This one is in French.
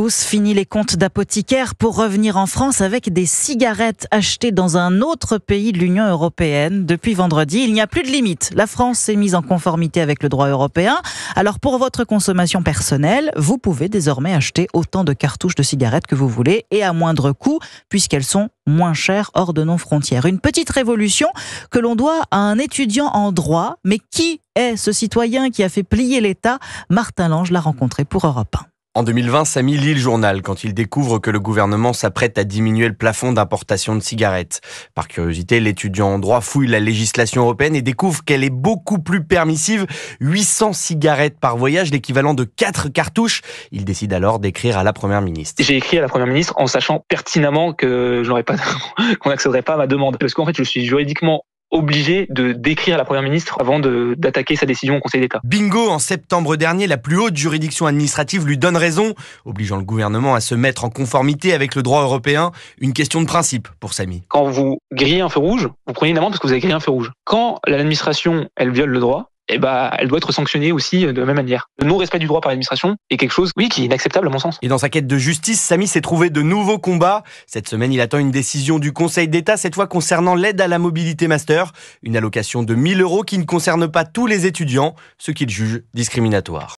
tous, fini les comptes d'apothicaires pour revenir en France avec des cigarettes achetées dans un autre pays de l'Union européenne. Depuis vendredi, il n'y a plus de limite. La France s'est mise en conformité avec le droit européen. Alors pour votre consommation personnelle, vous pouvez désormais acheter autant de cartouches de cigarettes que vous voulez et à moindre coût puisqu'elles sont moins chères hors de nos frontières. Une petite révolution que l'on doit à un étudiant en droit. Mais qui est ce citoyen qui a fait plier l'État ? Martin Lange l'a rencontré pour Europe 1. En 2020, Samy lit le journal quand il découvre que le gouvernement s'apprête à diminuer le plafond d'importation de cigarettes. Par curiosité, l'étudiant en droit fouille la législation européenne et découvre qu'elle est beaucoup plus permissive. 800 cigarettes par voyage, l'équivalent de 4 cartouches. Il décide alors d'écrire à la Première ministre. J'ai écrit à la Première ministre en sachant pertinemment que qu'on n'accéderait pas à ma demande. Parce qu'en fait, je suis juridiquement obligé de d'écrire à la Première ministre avant d'attaquer sa décision au Conseil d'État. Bingo, en septembre dernier, la plus haute juridiction administrative lui donne raison, obligeant le gouvernement à se mettre en conformité avec le droit européen. Une question de principe pour Samy. Quand vous grillez un feu rouge, vous prenez une amende parce que vous avez grillé un feu rouge. Quand l'administration, elle viole le droit, elle doit être sanctionnée aussi de la même manière. Le non-respect du droit par l'administration est quelque chose, qui est inacceptable à mon sens. Et dans sa quête de justice, Samy s'est trouvé de nouveaux combats. Cette semaine, il attend une décision du Conseil d'État, cette fois concernant l'aide à la mobilité master. Une allocation de 1 000 € qui ne concerne pas tous les étudiants, ce qu'il juge discriminatoire.